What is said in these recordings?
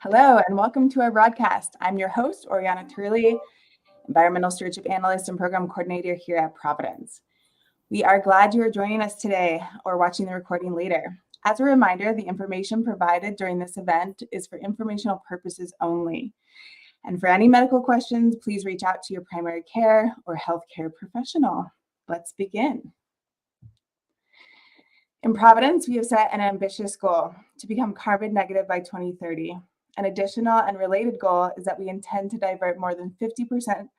Hello and welcome to our broadcast. I'm your host, Oriana Turley, Environmental Stewardship Analyst and Program Coordinator here at Providence. We are glad you are joining us today or watching the recording later. As a reminder, the information provided during this event is for informational purposes only. And for any medical questions, please reach out to your primary care or healthcare professional. Let's begin. In Providence, we have set an ambitious goal to become carbon negative by 2030. An additional and related goal is that we intend to divert more than 50%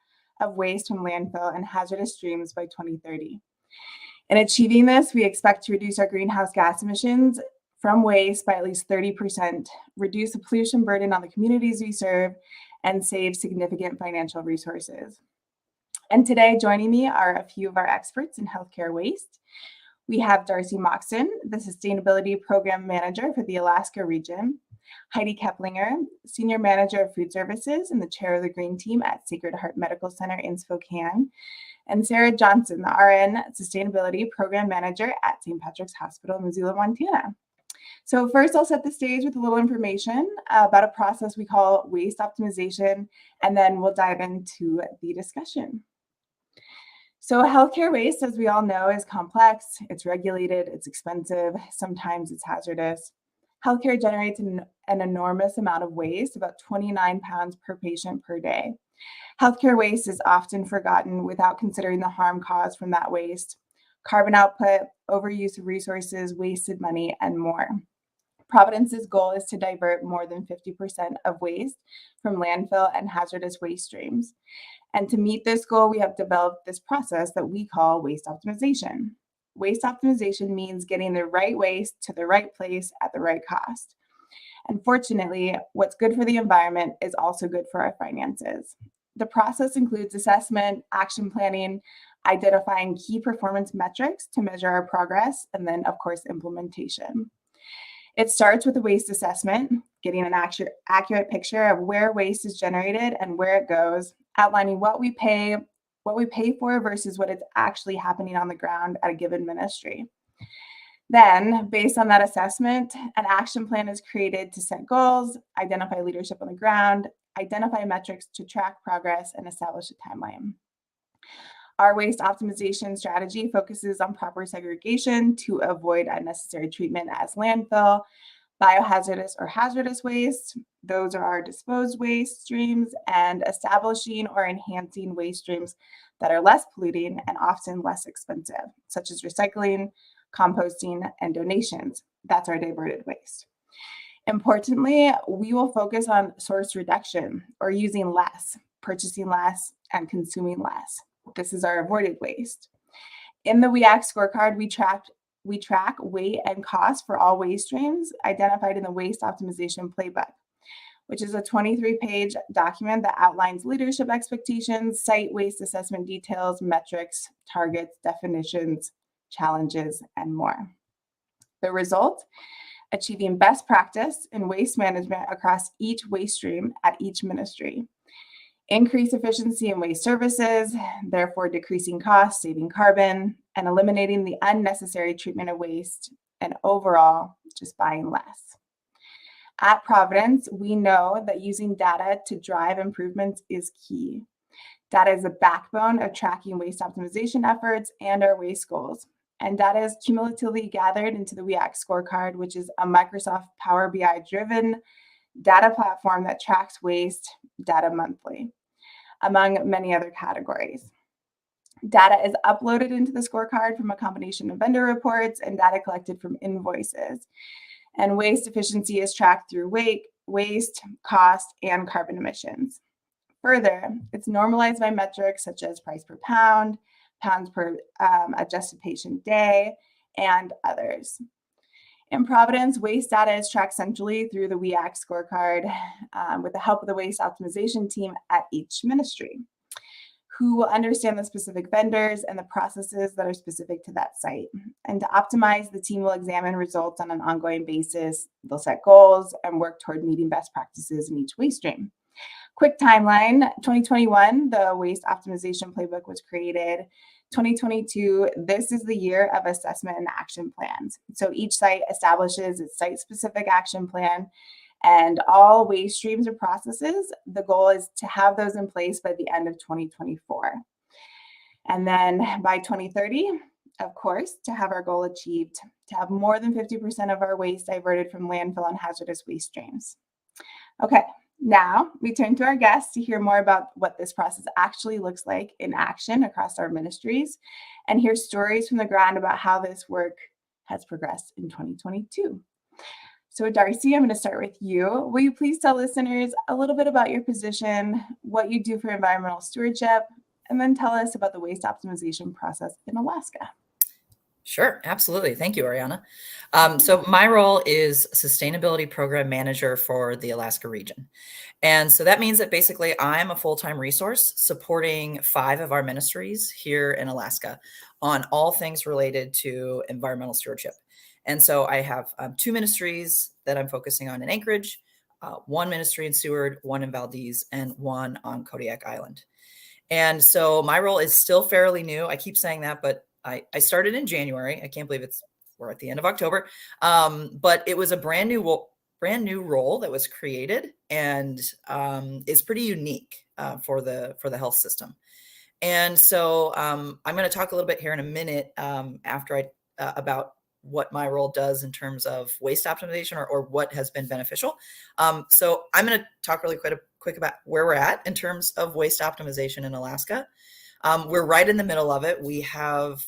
of waste from landfill and hazardous streams by 2030. In achieving this, we expect to reduce our greenhouse gas emissions from waste by at least 30%, reduce the pollution burden on the communities we serve, and save significant financial resources. And today, joining me are a few of our experts in healthcare waste. We have Darcy Moxon, the Sustainability Program Manager for the Alaska region, Heidi Keplinger, Senior Manager of Food Services and the Chair of the Green Team at Sacred Heart Medical Center in Spokane, and Sarah Johnson, the RN Sustainability Program Manager at St. Patrick's Hospital in Missoula, Montana. So first, I'll set the stage with a little information about a process we call waste optimization, and then we'll dive into the discussion. So healthcare waste, as we all know, is complex, it's regulated, it's expensive, sometimes it's hazardous. Healthcare generates an enormous amount of waste, about 29 pounds per patient per day. Healthcare waste is often forgotten without considering the harm caused from that waste, carbon output, overuse of resources, wasted money, and more. Providence's goal is to divert more than 50% of waste from landfill and hazardous waste streams. And to meet this goal, we have developed this process that we call waste optimization. Waste optimization means getting the right waste to the right place at the right cost. And fortunately, what's good for the environment is also good for our finances. The process includes assessment, action planning, identifying key performance metrics to measure our progress, and then, of course, implementation. It starts with a waste assessment, getting an accurate picture of where waste is generated and where it goes, outlining what we pay for versus what is actually happening on the ground at a given ministry. Then, based on that assessment, an action plan is created to set goals, identify leadership on the ground, identify metrics to track progress, and establish a timeline. Our waste optimization strategy focuses on proper segregation to avoid unnecessary treatment as landfill, biohazardous or hazardous waste, those are our disposed waste streams, and establishing or enhancing waste streams that are less polluting and often less expensive, such as recycling, composting, and donations. That's our diverted waste. Importantly, we will focus on source reduction or using less, purchasing less, and consuming less. This is our avoided waste. In the WEAC scorecard, we track weight and cost for all waste streams identified in the Waste Optimization Playbook, which is a 23-page document that outlines leadership expectations, site waste assessment details, metrics, targets, definitions, challenges, and more. The result? Achieving best practice in waste management across each waste stream at each ministry. Increase efficiency in waste services, therefore decreasing costs, saving carbon, and eliminating the unnecessary treatment of waste, and overall, just buying less. At Providence, we know that using data to drive improvements is key. Data is the backbone of tracking waste optimization efforts and our waste goals. And data is cumulatively gathered into the WEAC scorecard, which is a Microsoft Power BI-driven data platform that tracks waste data monthly, among many other categories. Data is uploaded into the scorecard from a combination of vendor reports and data collected from invoices. And waste efficiency is tracked through weight, waste, cost, and carbon emissions. Further, it's normalized by metrics such as price per pound, pounds per adjusted patient day, and others. In Providence, waste data is tracked centrally through the WEAC scorecard with the help of the waste optimization team at each ministry, who will understand the specific vendors and the processes that are specific to that site. And to optimize, the team will examine results on an ongoing basis. They'll set goals and work toward meeting best practices in each waste stream. Quick timeline, 2021, the Waste Optimization Playbook was created. 2022, this is the year of assessment and action plans. So each site establishes its site-specific action plan, And all waste streams or processes, the goal is to have those in place by the end of 2024. And then by 2030, of course, to have our goal achieved, to have more than 50% of our waste diverted from landfill and hazardous waste streams. Okay, now we turn to our guests to hear more about what this process actually looks like in action across our ministries and hear stories from the ground about how this work has progressed in 2022. So, Darcy, I'm going to start with you. Will you please tell listeners a little bit about your position, what you do for environmental stewardship, and then tell us about the waste optimization process in Alaska? Sure, absolutely. Thank you, Ariana. So my role is Sustainability Program Manager for the Alaska region. And so that means that basically I'm a full-time resource supporting 5 of our ministries here in Alaska on all things related to environmental stewardship. And so I have 2 ministries that I'm focusing on in Anchorage, 1 ministry in Seward, 1 in Valdez, and 1 on Kodiak Island. And so my role is still fairly new. I keep saying that, but I started in January. I can't believe we're at the end of October. But it was a brand new role that was created and is pretty unique for the health system. And so I'm going to talk a little bit here in a minute after about what my role does in terms of waste optimization or what has been beneficial. So I'm going to talk really quick about where we're at in terms of waste optimization in Alaska. We're right in the middle of it. We have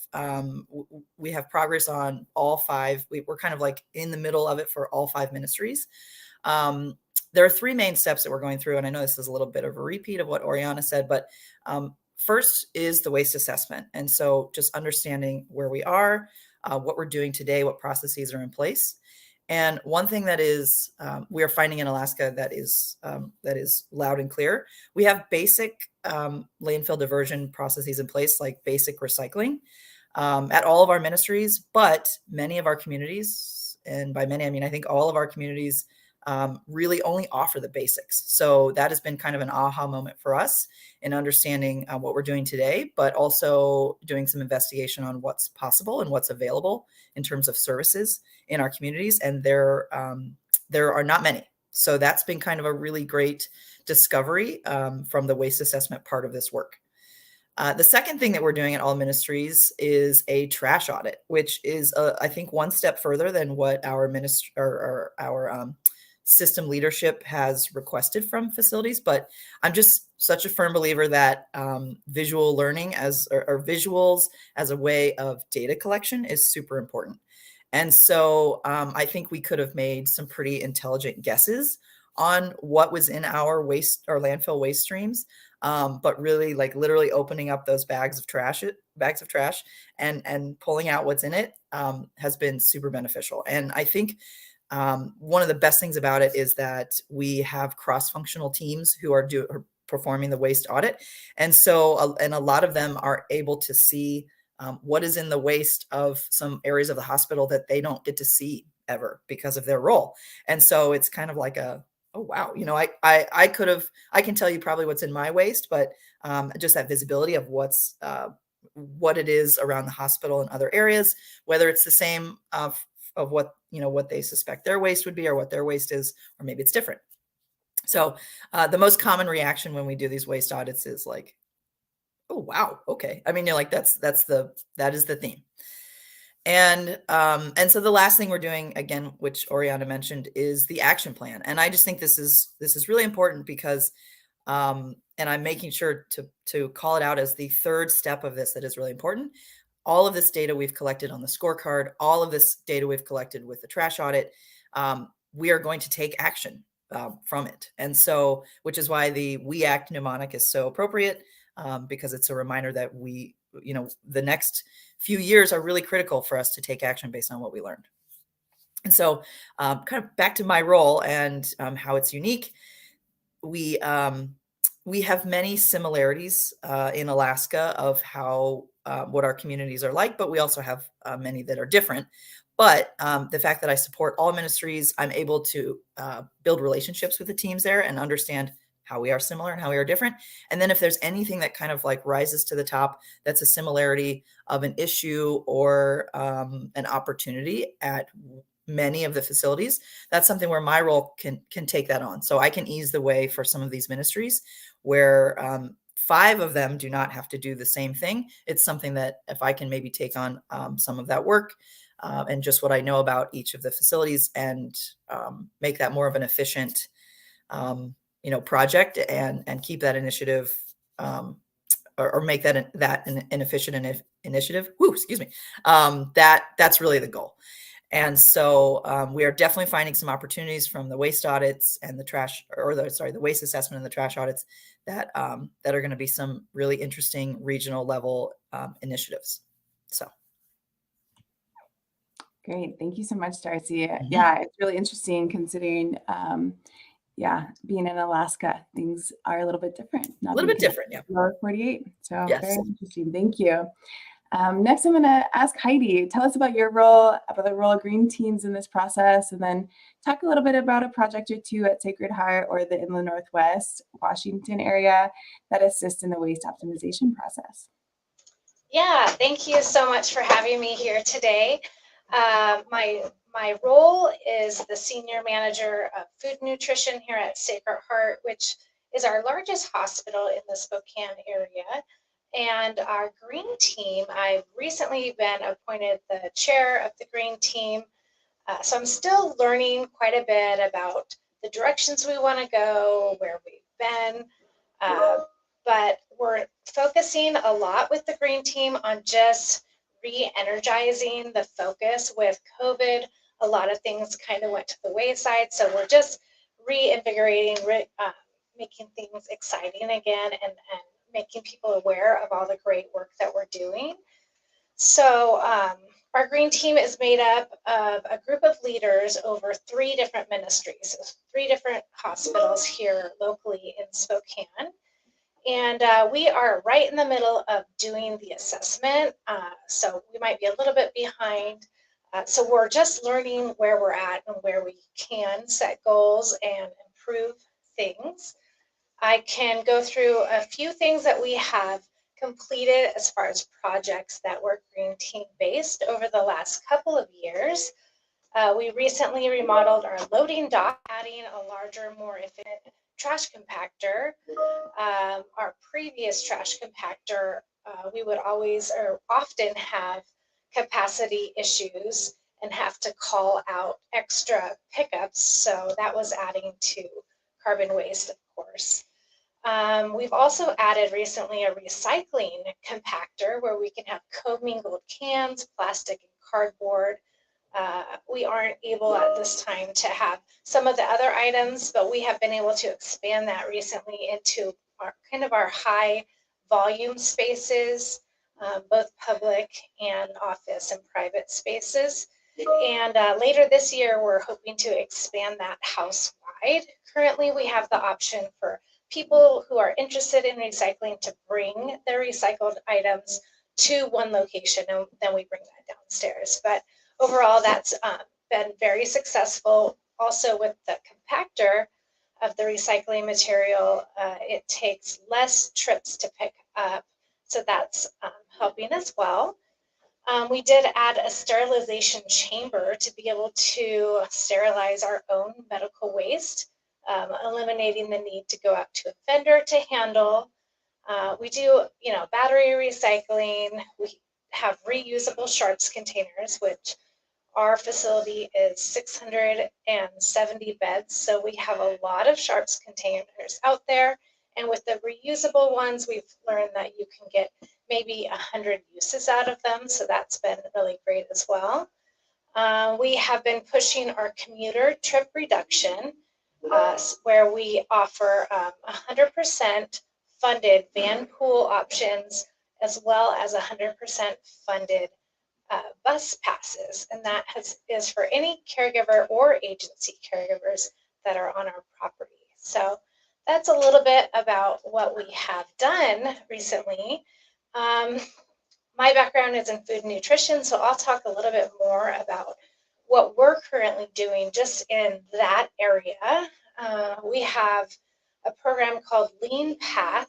progress on all 5. We're kind of like in the middle of it for all 5 ministries. There are 3 main steps that we're going through, and I know this is a little bit of a repeat of what Oriana said, but first is the waste assessment. And so just understanding where we are, what we're doing today, what processes are in place. And one thing that is we are finding in Alaska that is loud and clear, we have basic landfill diversion processes in place, like basic recycling at all of our ministries, but many of our communities, and by many I mean I think all of our communities, really only offer the basics. So that has been kind of an aha moment for us in understanding what we're doing today, but also doing some investigation on what's possible and what's available in terms of services in our communities. And there are not many. So that's been kind of a really great discovery from the waste assessment part of this work. The second thing that we're doing at all ministries is a trash audit, which is, I think, one step further than what our system leadership has requested from facilities. But I'm just such a firm believer that visual learning or visuals as a way of data collection is super important. And so I think we could have made some pretty intelligent guesses on what was in our landfill waste streams. But really, like, literally opening up those bags of trash and pulling out what's in it has been super beneficial. And I think one of the best things about it is that we have cross-functional teams who are performing the waste audit. And so, and a lot of them are able to see what is in the waste of some areas of the hospital that they don't get to see ever because of their role. And so it's kind of like oh, wow, I can tell you probably what's in my waste, but just that visibility of what it is around the hospital and other areas, whether it's the same of what they suspect their waste would be or what their waste is, or maybe it's different. So the most common reaction when we do these waste audits is like, oh, wow, okay. I mean, you're like, that is the theme. And so the last thing we're doing, again, which Oriana mentioned, is the action plan. And I just think this is really important because, and I'm making sure to call it out as the third step of this that is really important. All of this data we've collected on the scorecard, all of this data we've collected with the trash audit, we are going to take action from it. And so, which is why the We Act mnemonic is so appropriate, because it's a reminder that the next few years are really critical for us to take action based on what we learned. And so kind of back to my role and how it's unique. We have many similarities in Alaska of how what our communities are like, but we also have many that are different. But the fact that I support all ministries, I'm able to build relationships with the teams there and understand how we are similar and how we are different. And then if there's anything that kind of like rises to the top, that's a similarity of an issue or an opportunity at many of the facilities, that's something where my role can take that on. So I can ease the way for some of these ministries where 5 of them do not have to do the same thing. It's something that if I can maybe take on some of that work and just what I know about each of the facilities and make that more of an efficient, project and keep that initiative or make that an efficient initiative. Woo, excuse me. That's really the goal. And so we are definitely finding some opportunities from the waste audits and the waste assessment and the trash audits that are going to be some really interesting regional level initiatives. So. Great. Thank you so much, Darcy. Mhm. Yeah, it's really interesting considering, being in Alaska, things are a little bit different. A little bit different, yeah. Lower 48. So Yes. very interesting. Thank you. Next, I'm going to ask Heidi, tell us about your role, about the role of green teams in this process, and then talk a little bit about a project or two at Sacred Heart or the Inland Northwest Washington area that assist in the waste optimization process. Yeah, thank you so much for having me here today. My role is the Senior Manager of Food Nutrition here at Sacred Heart, which is our largest hospital in the Spokane area. And our green team, I've recently been appointed the chair of the green team. So I'm still learning quite a bit about the directions we want to go, where we've been. But we're focusing a lot with the green team on just re-energizing the focus. With COVID, a lot of things kind of went to the wayside. So we're just reinvigorating, making things exciting again and making people aware of all the great work that we're doing. So our green team is made up of a group of leaders over 3 different ministries, 3 different hospitals here locally in Spokane. And we are right in the middle of doing the assessment. So we might be a little bit behind. So we're just learning where we're at and where we can set goals and improve things. I can go through a few things that we have completed as far as projects that were green team based over the last couple of years. We recently remodeled our loading dock, adding a larger, more efficient trash compactor. Our previous trash compactor, we would always or often have capacity issues and have to call out extra pickups. So that was adding to carbon waste, of course. We've also added recently a recycling compactor where we can have commingled cans, plastic, and cardboard. We aren't able at this time to have some of the other items, but we have been able to expand that recently into our high volume spaces, both public and office and private spaces. And later this year, we're hoping to expand that house wide. Currently, we have the option for people who are interested in recycling to bring their recycled items to one location, and then we bring that downstairs. But overall, that's been very successful. Also, with the compactor of the recycling material, it takes less trips to pick up, so that's helping as well. We did add a sterilization chamber to be able to sterilize our own medical waste, eliminating the need to go out to a vendor to handle. We do, battery recycling. We have reusable sharps containers, which our facility is 670 beds. So we have a lot of sharps containers out there. And with the reusable ones, we've learned that you can get maybe 100 uses out of them. So that's been really great as well. We have been pushing our commuter trip reduction, where we offer 100% funded van pool options, as well as 100% funded bus passes. And that is for any caregiver or agency caregivers that are on our property. So that's a little bit about what we have done recently. My background is in food and nutrition, so I'll talk a little bit more about what we're currently doing just in that area. We have a program called Lean Path,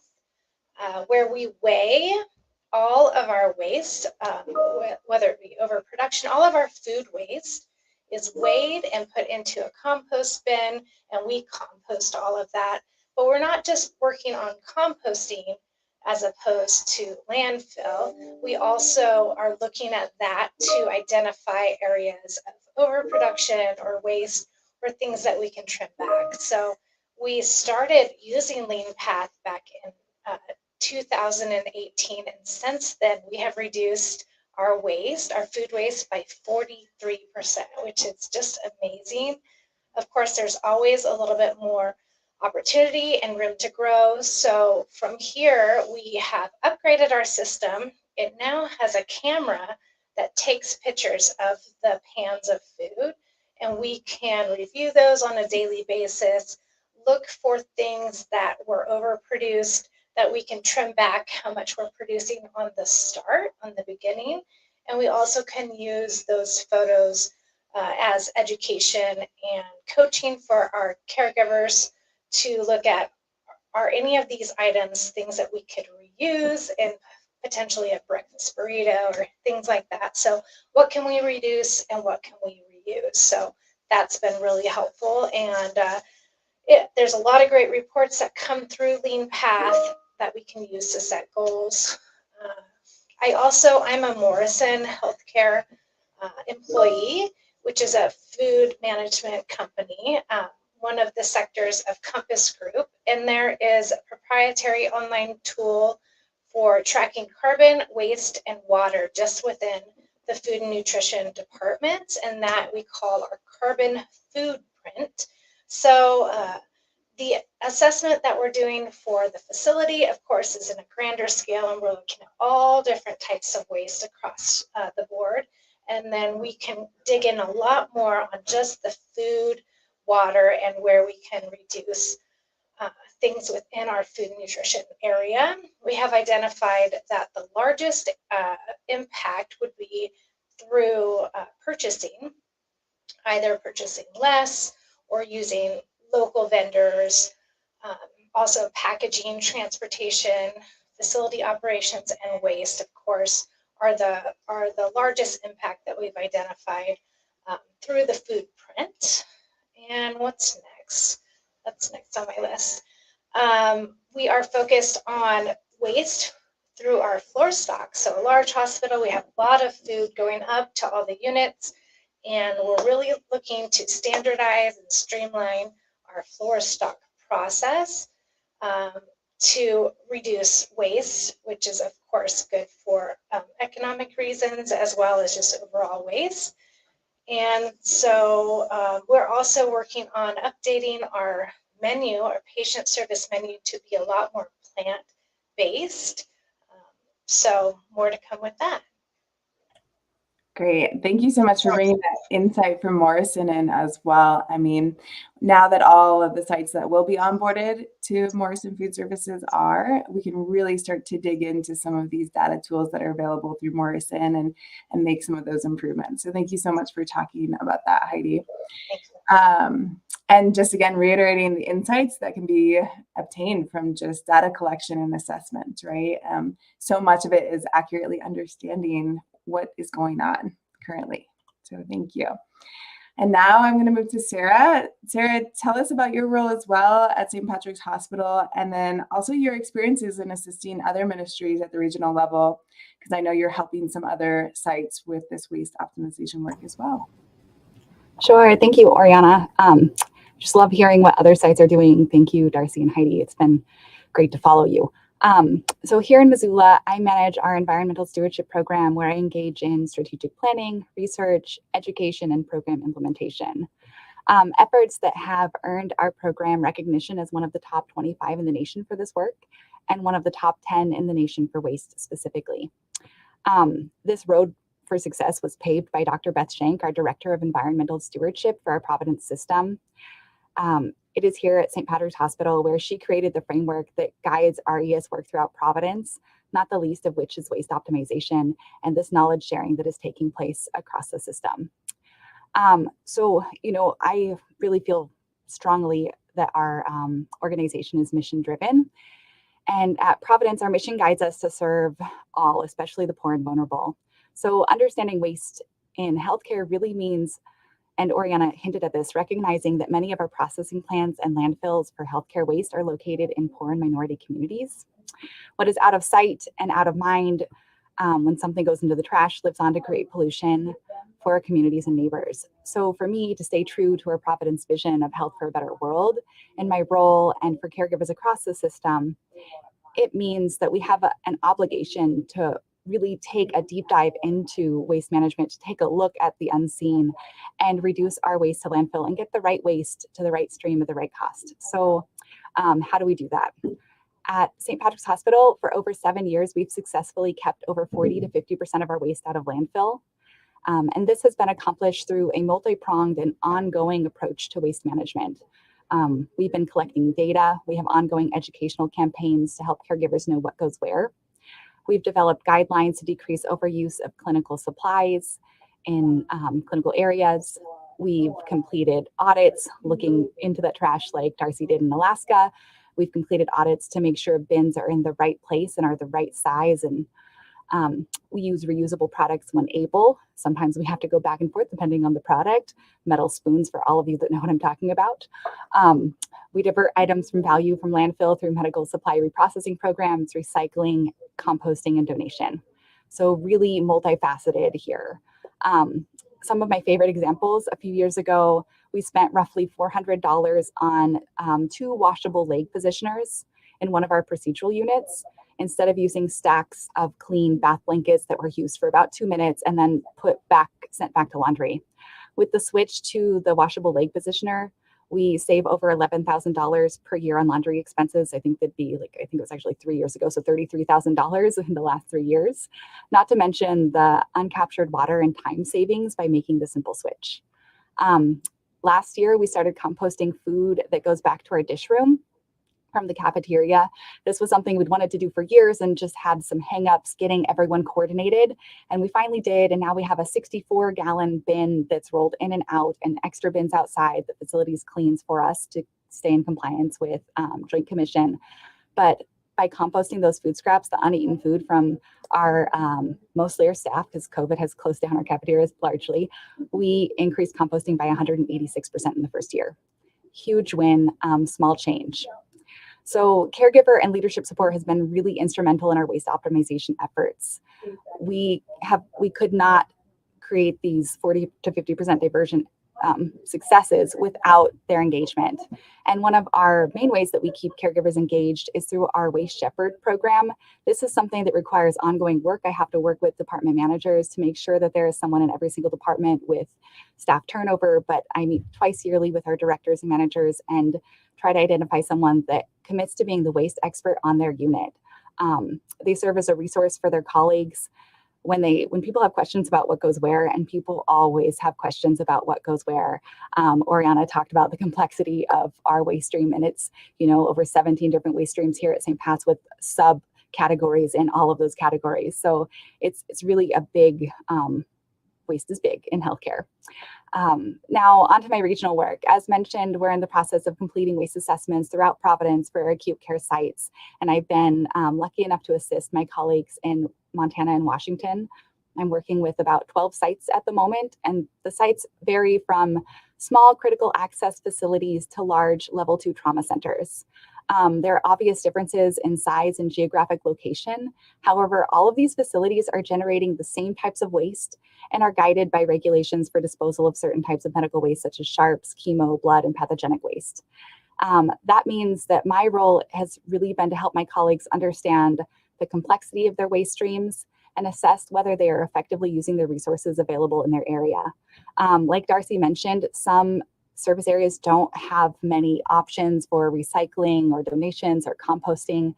where we weigh all of our waste, whether it be overproduction, all of our food waste is weighed and put into a compost bin, and we compost all of that. But we're not just working on composting as opposed to landfill. We also are looking at that to identify areas of overproduction or waste or things that we can trim back. So we started using LeanPath back in 2018, and since then we have reduced our waste, our food waste, by 43%, which is just amazing. Of course, there's always a little bit more opportunity and room to grow. So from here, we have upgraded our system. It now has a camera that takes pictures of the pans of food, and we can review those on a daily basis, look for things that were overproduced that we can trim back how much we're producing on the start, on the beginning. And we also can use those photos as education and coaching for our caregivers to look at, are any of these items things that we could reuse and potentially a breakfast burrito or things like that. So what can we reduce and what can we reuse? So that's been really helpful. And there's a lot of great reports that come through LeanPath that we can use to set goals. I'm a Morrison Healthcare employee, which is a food management company, one of the sectors of Compass Group. And there is a proprietary online tool for tracking carbon, waste, and water just within the food and nutrition department, and that we call our carbon food print. So the assessment that we're doing for the facility, of course, is in a grander scale, and we're looking at all different types of waste across the board. And then we can dig in a lot more on just the food, water, and where we can reduce things within our food and nutrition area. We have identified that the largest impact would be through purchasing, either purchasing less or using local vendors, also packaging, transportation, facility operations, and waste, of course, are the largest impact that we've identified through the food print. And what's next? That's next on my list. We are focused on waste through our floor stock. So a large hospital, we have a lot of food going up to all the units, and we're really looking to standardize and streamline our floor stock process to reduce waste, which is of course good for economic reasons as well as just overall waste. And so we're also working on updating our menu, our patient service menu, to be a lot more plant-based. So more to come with that. Great. Thank you so much for bringing that insight from Morrison in as well. I mean, now that all of the sites that will be onboarded to Morrison Food Services are, we can really start to dig into some of these data tools that are available through Morrison and make some of those improvements. So thank you so much for talking about that, Heidi. And just again, reiterating the insights that can be obtained from just data collection and assessment, right? So much of it is accurately understanding what is going on currently. So thank you. And now I'm going to move to Sarah. Sarah, tell us about your role as well at St. Patrick's Hospital, and then also your experiences in assisting other ministries at the regional level, because I know you're helping some other sites with this waste optimization work as well. Sure. Thank you, Oriana. Just love hearing what other sites are doing. Thank you, Darcy and Heidi. It's been great to follow you. So here in Missoula, I manage our environmental stewardship program, where I engage in strategic planning, research, education, and program implementation. Efforts that have earned our program recognition as one of the top 25 in the nation for this work, and one of the top 10 in the nation for waste specifically. This road for success was paved by Dr. Beth Shank, our Director of Environmental Stewardship for our Providence system. It is here at St. Patrick's Hospital where she created the framework that guides our ES work throughout Providence, not the least of which is waste optimization and this knowledge sharing that is taking place across the system. So, I really feel strongly that our organization is mission driven. And at Providence, our mission guides us to serve all, especially the poor and vulnerable. So understanding waste in healthcare really means and Oriana hinted at this, recognizing that many of our processing plants and landfills for healthcare waste are located in poor and minority communities. What is out of sight and out of mind when something goes into the trash lives on to create pollution for our communities and neighbors. So for me to stay true to our Providence vision of health for a better world in my role and for caregivers across the system, it means that we have an obligation to really take a deep dive into waste management, to take a look at the unseen and reduce our waste to landfill and get the right waste to the right stream at the right cost. So how do we do that? At St. Patrick's Hospital, for over 7 years, we've successfully kept over 40 to 50% of our waste out of landfill. And this has been accomplished through a multi-pronged and ongoing approach to waste management. We've been collecting data. We have ongoing educational campaigns to help caregivers know what goes where. We've developed guidelines to decrease overuse of clinical supplies in clinical areas. We've completed audits looking into the trash like Darcy did in Alaska. We've completed audits to make sure bins are in the right place and are the right size. And we use reusable products when able. Sometimes we have to go back and forth depending on the product. Metal spoons for all of you that know what I'm talking about. We divert items from value from landfill through medical supply reprocessing programs, recycling, composting, and donation. So really multifaceted here. Some of my favorite examples, a few years ago, we spent roughly $400 on 2 washable leg positioners in one of our procedural units, instead of using stacks of clean bath blankets that were used for about 2 minutes and then sent back to laundry. With the switch to the washable leg positioner, we save over $11,000 per year on laundry expenses. I think it was actually 3 years ago, so $33,000 in the last 3 years. Not to mention the uncaptured water and time savings by making the simple switch. Last year, we started composting food that goes back to our dish room from the cafeteria. This was something we'd wanted to do for years and just had some hangups getting everyone coordinated. And we finally did. And now we have a 64-gallon bin that's rolled in and out and extra bins outside that facilities cleans for us to stay in compliance with Joint Commission. But by composting those food scraps, the uneaten food from our mostly our staff, because COVID has closed down our cafeterias largely, we increased composting by 186% in the first year. Huge win, small change. So caregiver and leadership support has been really instrumental in our waste optimization efforts. We could not create these 40 to 50% diversion successes without their engagement. And one of our main ways that we keep caregivers engaged is through our Waste Shepherd program. This is something that requires ongoing work. I have to work with department managers to make sure that there is someone in every single department with staff turnover, but I meet twice yearly with our directors and managers and try to identify someone that commits to being the waste expert on their unit. They serve as a resource for their colleagues when people have questions about what goes where, and people always have questions about what goes where. Oriana talked about the complexity of our waste stream, and it's over 17 different waste streams here at St. Pat's with subcategories in all of those categories. So it's really a big waste is big in healthcare. Now onto my regional work. As mentioned, we're in the process of completing waste assessments throughout Providence for acute care sites. And I've been lucky enough to assist my colleagues in Montana and Washington. I'm working with about 12 sites at the moment, and the sites vary from small critical access facilities to large level 2 trauma centers. There are obvious differences in size and geographic location. However, all of these facilities are generating the same types of waste and are guided by regulations for disposal of certain types of medical waste, such as sharps, chemo, blood, and pathogenic waste. That means that my role has really been to help my colleagues understand the complexity of their waste streams and assess whether they are effectively using the resources available in their area. Like Darcy mentioned, some service areas don't have many options for recycling or donations or composting.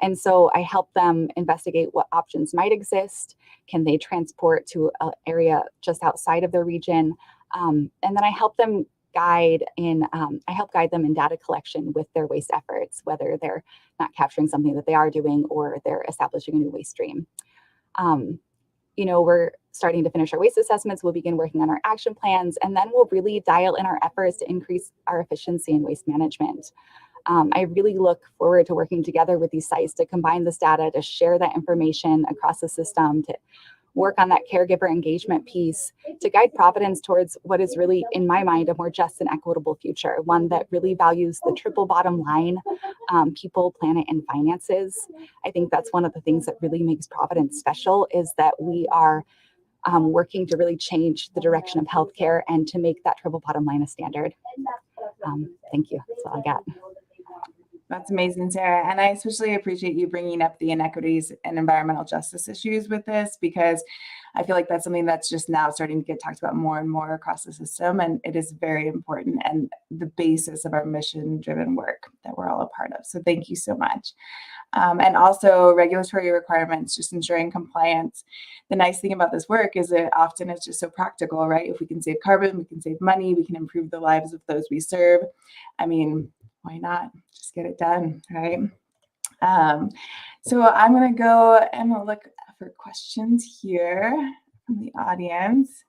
And so I help them investigate what options might exist. Can they transport to an area just outside of their region? And then I help them guide them in data collection with their waste efforts, whether they're not capturing something that they are doing or they're establishing a new waste stream. We're starting to finish our waste assessments. We'll begin working on our action plans, and then we'll really dial in our efforts to increase our efficiency in waste management. I really look forward to working together with these sites to combine this data, to share that information across the system, to work on that caregiver engagement piece to guide Providence towards what is really, in my mind, a more just and equitable future, one that really values the triple bottom line, people, planet, and finances. I think that's one of the things that really makes Providence special, is that we are working to really change the direction of healthcare and to make that triple bottom line a standard. Thank you. That's all I got. That's amazing, Sarah. And I especially appreciate you bringing up the inequities and environmental justice issues with this, because I feel like that's something that's just now starting to get talked about more and more across the system. And it is very important and the basis of our mission-driven work that we're all a part of. So thank you so much. And also regulatory requirements, just ensuring compliance. The nice thing about this work is that often it's just so practical, right? If we can save carbon, we can save money, we can improve the lives of those we serve. I mean, why not just get it done, right? So I'm going to go and look for questions here from the audience.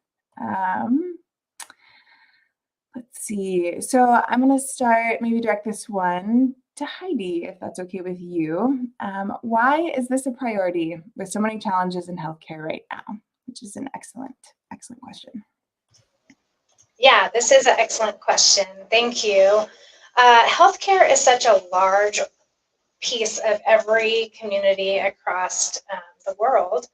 Let's see. So I'm going to start, maybe direct this one to Heidi, if that's okay with you. Why is this a priority with so many challenges in healthcare right now? Which is an excellent question. Yeah, this is an excellent question. Thank you. Healthcare is such a large piece of every community across the world.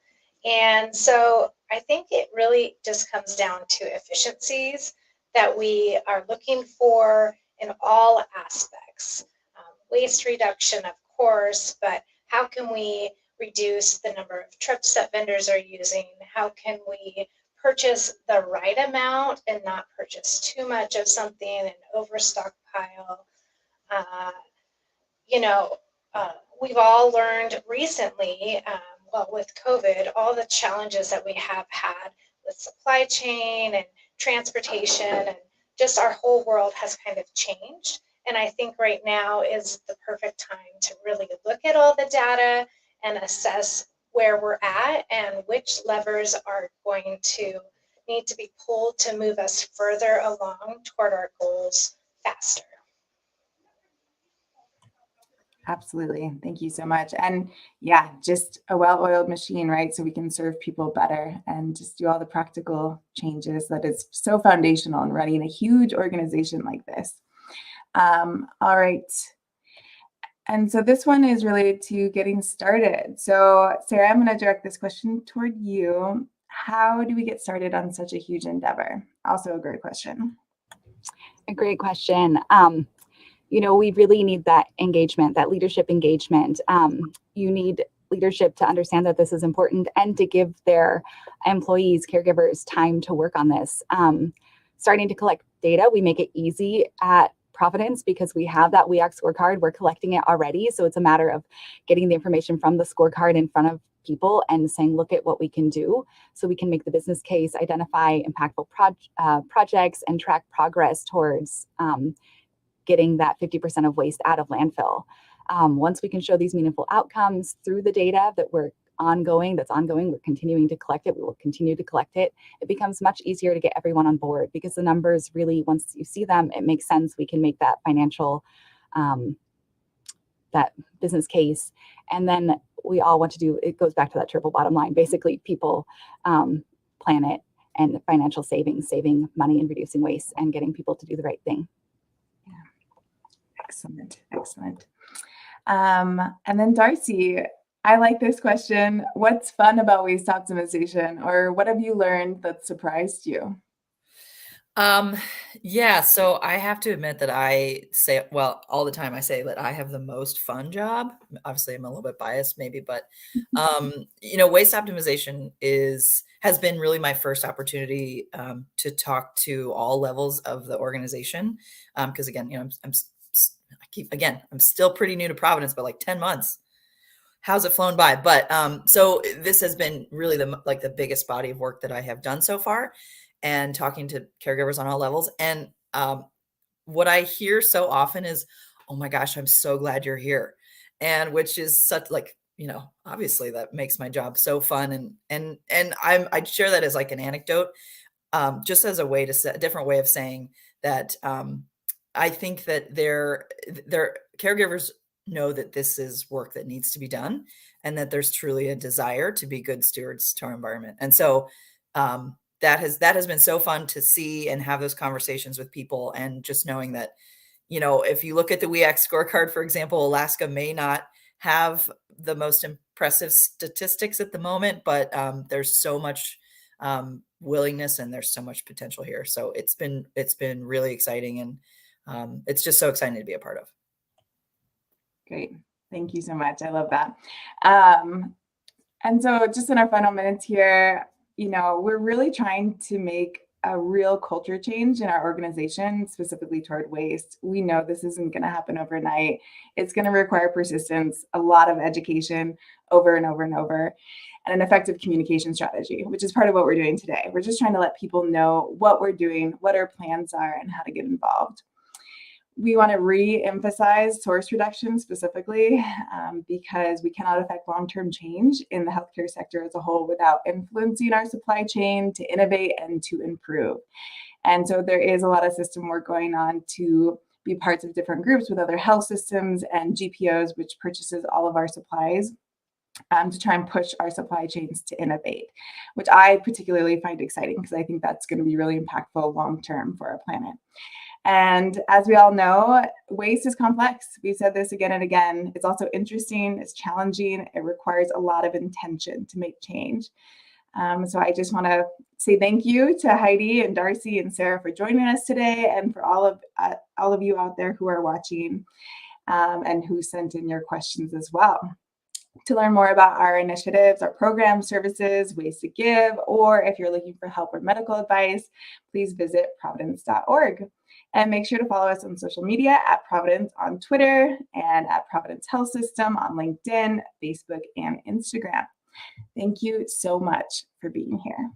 And so I think it really just comes down to efficiencies that we are looking for in all aspects. Waste reduction, of course, but how can we reduce the number of trips that vendors are using? How can we purchase the right amount and not purchase too much of something and overstockpile? We've all learned recently, with COVID, all the challenges that we have had with supply chain and transportation, and just our whole world has kind of changed. And I think right now is the perfect time to really look at all the data and assess where we're at and which levers are going to need to be pulled to move us further along toward our goals faster. Absolutely. Thank you so much. And yeah, just a well-oiled machine, right? So we can serve people better and just do all the practical changes that is so foundational in running a huge organization like this. All right. And so this one is related to getting started. So Sarah, I'm going to direct this question toward you. How do we get started on such a huge endeavor? Also a great question. A great question. We really need that engagement, that leadership engagement. You need leadership to understand that this is important and to give their employees, caregivers, time to work on this. Starting to collect data, we make it easy at Providence because we have that WEAC scorecard. We're collecting it already. So it's a matter of getting the information from the scorecard in front of people and saying, look at what we can do so we can make the business case, identify impactful projects, and track progress towards getting that 50% of waste out of landfill. Once we can show these meaningful outcomes through the data that's ongoing, we're continuing to collect it, we will continue to collect it. It becomes much easier to get everyone on board because the numbers really, once you see them, it makes sense. We can make that financial, that business case. And then we all want to do, it goes back to that triple bottom line, basically people, planet, and financial saving money and reducing waste and getting people to do the right thing. Excellent. And then Darcy, I like this question. What's fun about waste optimization, or what have you learned that surprised you? Yeah, so I have to admit that I say, well, all the time I say that I have the most fun job. Obviously, I'm a little bit biased maybe, but waste optimization has been really my first opportunity to talk to all levels of the organization. Because again, I'm still pretty new to Providence, but like 10 months. How's it flown by? But so this has been really the biggest body of work that I have done so far, and talking to caregivers on all levels. And what I hear so often is, "Oh my gosh, I'm so glad you're here," and which is such obviously that makes my job so fun. And I'd share that as like an anecdote, just as a different way of saying that I think that their caregivers know that this is work that needs to be done and that there's truly a desire to be good stewards to our environment. And so that has been so fun to see and have those conversations with people, and just knowing that, if you look at the WEAC scorecard, for example, Alaska may not have the most impressive statistics at the moment, but there's so much willingness and there's so much potential here. So it's been really exciting, and it's just so exciting to be a part of. Great. Thank you so much. I love that. And so just in our final minutes here, we're really trying to make a real culture change in our organization, specifically toward waste. We know this isn't going to happen overnight. It's going to require persistence, a lot of education over and over and over, and an effective communication strategy, which is part of what we're doing today. We're just trying to let people know what we're doing, what our plans are, and how to get involved. We want to re-emphasize source reduction specifically because we cannot affect long-term change in the healthcare sector as a whole without influencing our supply chain to innovate and to improve. And so there is a lot of system work going on to be parts of different groups with other health systems and GPOs, which purchases all of our supplies, to try and push our supply chains to innovate, which I particularly find exciting because I think that's going to be really impactful long-term for our planet. And as we all know, waste is complex. We've said this again and again. It's also interesting, it's challenging, it requires a lot of intention to make change. So I just want to say thank you to Heidi and Darcy and Sarah for joining us today, and for all of you out there who are watching and who sent in your questions as well. To learn more about our initiatives, our programs, services, ways to give, or if you're looking for help or medical advice, please visit providence.org. And make sure to follow us on social media at Providence on Twitter and at Providence Health System on LinkedIn, Facebook, and Instagram. Thank you so much for being here.